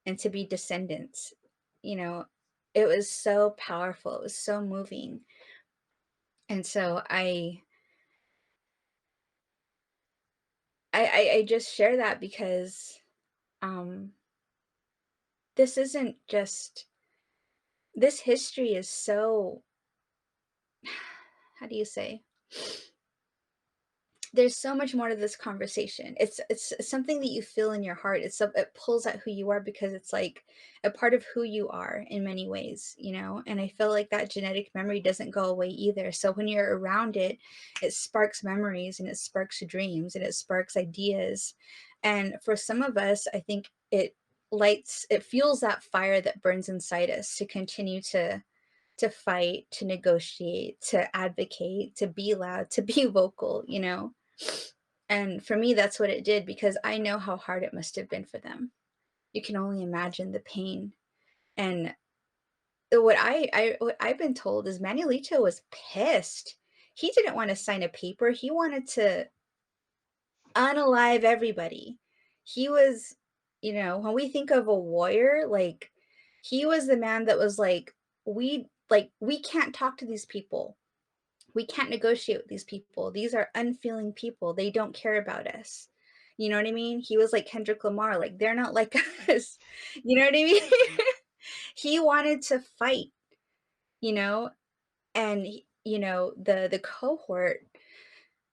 and to be descendants, you know, it was so powerful. It was so moving. And so I just share that because um this isn't just this history is so how do you say there's so much more to this conversation. It's something that you feel in your heart. It pulls at who you are because it's like a part of who you are in many ways. And I feel like that genetic memory doesn't go away either. So when you're around it, it sparks memories and it sparks dreams and it sparks ideas. And for some of us, I think it fuels that fire that burns inside us to continue to fight, to negotiate, to advocate, to be loud, to be vocal. And for me, that's what it did because I know how hard it must have been for them. You can only imagine the pain. And what I've been told is Manuelito was pissed. He didn't want to sign a paper. He wanted to unalive everybody. He was, when we think of a warrior, like he was the man that was we can't talk to these people. We can't negotiate with these people. These are unfeeling people. They don't care about us. You know what I mean? He was like Kendrick Lamar, like they're not like us. You know what I mean? He wanted to fight, you know, and the cohort,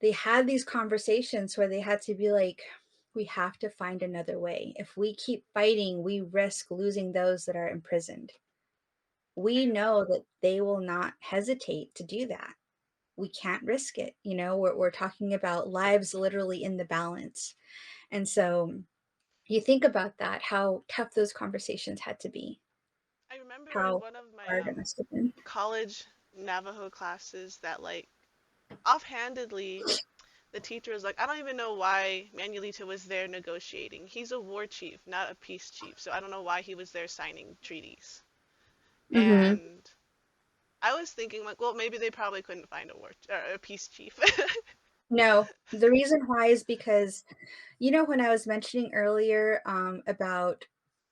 they had these conversations where they had to be like, we have to find another way. If we keep fighting, we risk losing those that are imprisoned. we know that they will not hesitate to do that. We can't risk it. We're talking about lives literally in the balance. And so you think about that, how tough those conversations had to be, I remember in how one of my hard it must have been. college Navajo classes that like offhandedly the teacher was like, I don't even know why Manuelito was there negotiating. He's a war chief, not a peace chief. So I don't know why he was there signing treaties. Hmm. And I was thinking like, well, maybe they probably couldn't find a war or a peace chief. No, the reason why is because, when I was mentioning earlier about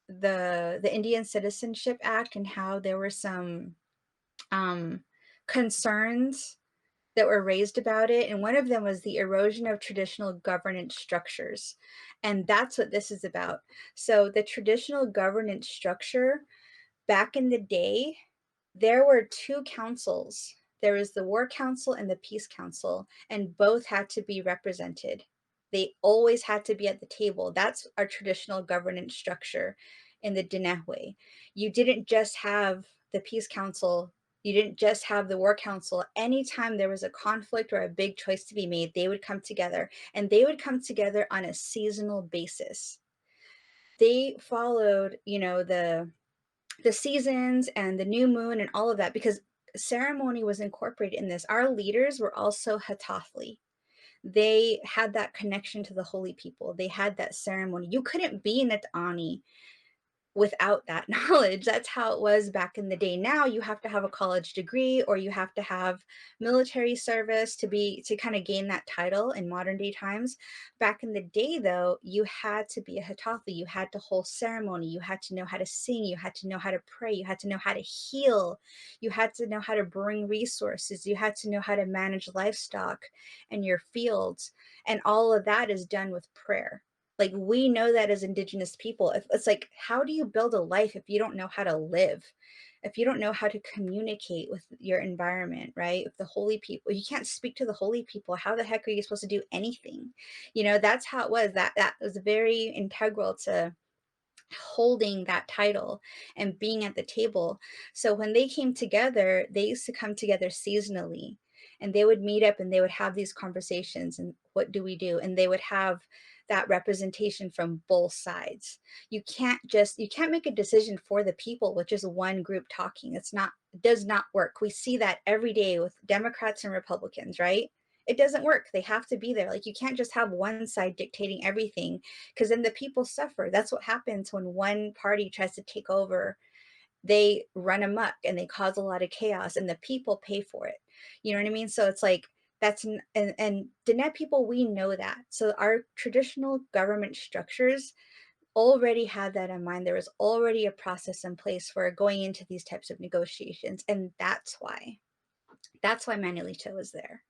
the Indian Citizenship Act and how there were some um, concerns that were raised about it, and one of them was the erosion of traditional governance structures. And that's what this is about. So the traditional governance structure back in the day, there were two councils. There was the War Council and the Peace Council, and both had to be represented. They always had to be at the table. That's our traditional governance structure in the Diné. You didn't just have the Peace Council, you didn't just have the War Council. Anytime there was a conflict or a big choice to be made, they would come together, and they would come together on a seasonal basis. They followed, the seasons and the new moon and all of that, because ceremony was incorporated in this. Our leaders were also Hatathli. They had that connection to the holy people. They had that ceremony. You couldn't be an Ani without that knowledge. That's how it was back in the day. Now you have to have a college degree or you have to have military service to kind of gain that title in modern day times. Back in the day though, you had to be a Hatathi, you had to hold ceremony, you had to know how to sing, you had to know how to pray, you had to know how to heal, you had to know how to bring resources, you had to know how to manage livestock and your fields. And all of that is done with prayer. Like, we know that as Indigenous people. If it's like, how do you build a life if you don't know how to live? If you don't know how to communicate with your environment, right? If the holy people, you can't speak to the holy people, how the heck are you supposed to do anything? That's how it was. That was very integral to holding that title and being at the table. So when they came together, they used to come together seasonally, and they would meet up and they would have these conversations, and what do we do? And they would have that representation from both sides. You can't make a decision for the people with just one group talking. It does not work. We see that every day with Democrats and Republicans, right? It doesn't work. They have to be there. Like, you can't just have one side dictating everything, because then the people suffer. That's what happens when one party tries to take over. They run amok and they cause a lot of chaos, and the people pay for it. You know what I mean? So it's like, and Diné people, we know that. So our traditional government structures already had that in mind. There was already a process in place for going into these types of negotiations, and that's why Manuelito was there.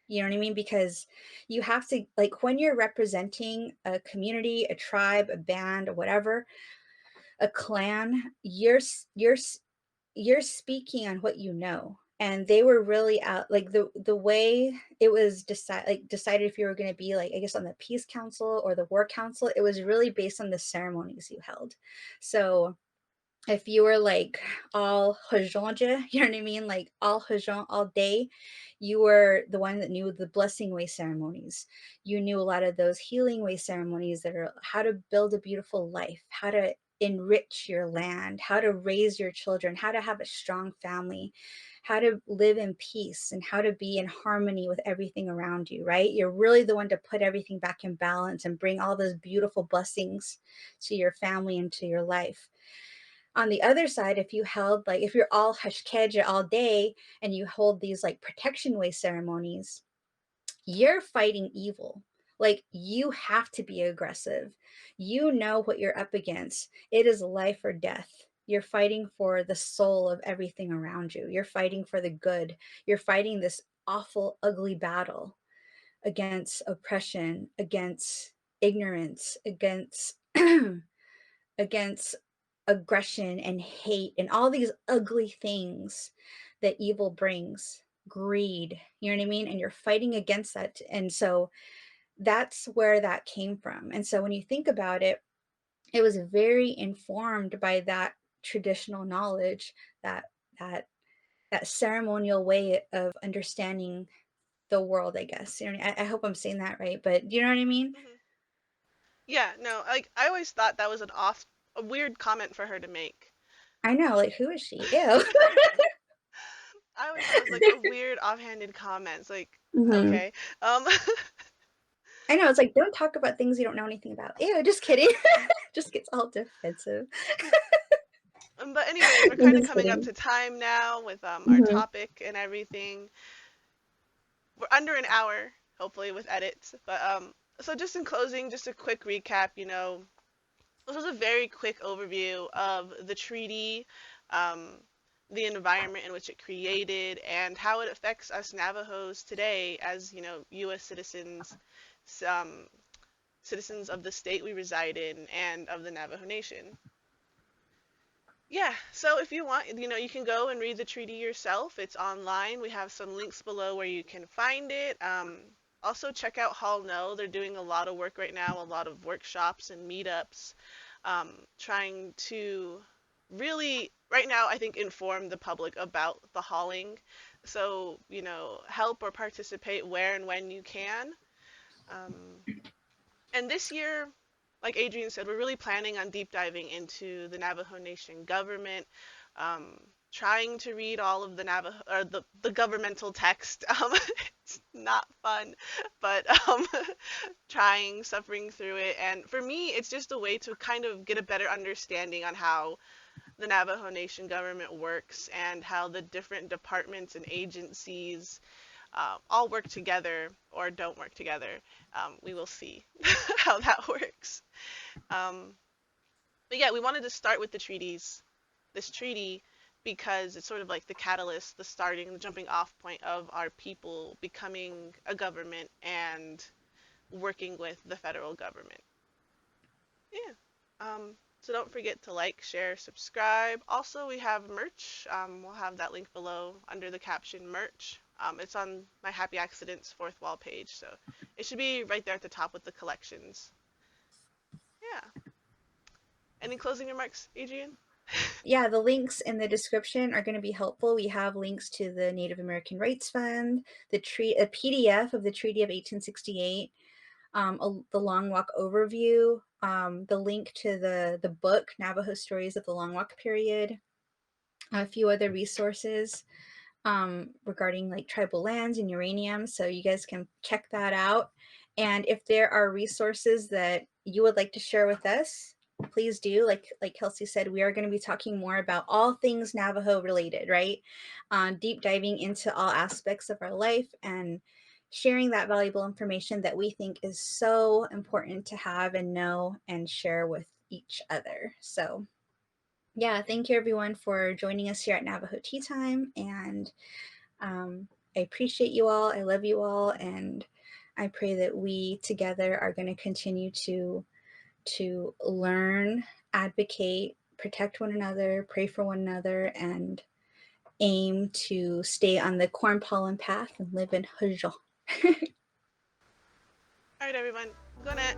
You know what I mean? Because you have to, like, when you're representing a community, a tribe, a band, or whatever, a clan, you're speaking on what you know. And they were really out, like, the way it was decided if you were going to be, like, I guess, on the Peace Council or the War Council, it was really based on the ceremonies you held. So if you were like all Hajonja, you know what I mean? Like all Hajon all day, you were the one that knew the blessing way ceremonies. You knew a lot of those healing way ceremonies that are how to build a beautiful life, how to enrich your land, how to raise your children, how to have a strong family, how to live in peace, and how to be in harmony with everything around you, right? You're really the one to put everything back in balance and bring all those beautiful blessings to your family and to your life. On the other side, if you're all hashkeja all day and you hold these like protection way ceremonies, you're fighting evil. Like, you have to be aggressive. You know what you're up against. It is life or death. You're fighting for the soul of everything around you. You're fighting for the good. You're fighting this awful, ugly battle against oppression, against ignorance, against against aggression and hate and all these ugly things that evil brings, greed, you know what I mean? And you're fighting against that. And so that's where that came from. And so when you think about it, it was very informed by that traditional knowledge that that ceremonial way of understanding the world, I guess. You know, I hope I'm saying that right, but do you know what I mean? Hmm. Yeah, no, like I always thought that was a weird comment for her to make. I know, like, who is she? Ew. I always thought it was like a weird offhanded comment. It's like, Hmm. okay. Um, I know, it's like, don't talk about things you don't know anything about. Ew, just kidding. Just gets all defensive. but anyways, we're I'm kind of just coming up kidding. to time now with our Hmm. topic and everything. We're under an hour, hopefully with edits. But so just in closing, just a quick recap. This was a very quick overview of the treaty, um, the environment in which it created, and how it affects us Navajos today as U.S. citizens, um, citizens of the state we reside in, and of the Navajo Nation. Yeah, so if you want, you can go and read the treaty yourself. It's online. We have some links below where you can find it. Also, check out Hall No. They're doing a lot of work right now, a lot of workshops and meetups, trying to really, right now, I think, inform the public about the hauling. So, help or participate where and when you can. Um, and this year, like Adrian said, we're really planning on deep diving into the Navajo Nation government, um, trying to read all of the Navajo or the governmental text. It's not fun, but suffering through it. And for me, it's just a way to kind of get a better understanding on how the Navajo Nation government works and how the different departments and agencies all work together or don't work together. We will see how that works. Um, but yeah, we wanted to start with this treaty, because it's sort of like the catalyst, the starting, the jumping off point of our people becoming a government and working with the federal government. Yeah. So don't forget to like, share, subscribe. Also, we have merch. We'll have that link below under the caption merch. It's on my Happy Accidents fourth wall page, so it should be right there at the top with the collections. Yeah. Any closing remarks, Adrian? Yeah, the links in the description are going to be helpful. We have links to the Native American Rights Fund, a PDF of the Treaty of 1868, the Long Walk overview, the link to the book Navajo Stories of the Long Walk Period, a few other resources regarding like tribal lands and uranium. So you guys can check that out. And if there are resources that you would like to share with us, please do. Like Kelsey said, we are going to be talking more about all things Navajo related, right? Deep diving into all aspects of our life and sharing that valuable information that we think is so important to have and know and share with each other. So yeah, thank you everyone for joining us here at Navajo Tea Time. And I appreciate you all. I love you all. And I pray that we together are going to continue to learn, advocate, protect one another, pray for one another, and aim to stay on the corn pollen path and live in Huzhou. All right, everyone. Good night.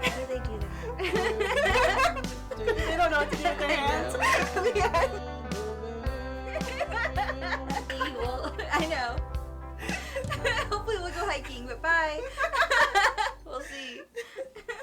How do they do that? They don't know what to do with their hands. I know. Hopefully we'll go hiking, but bye.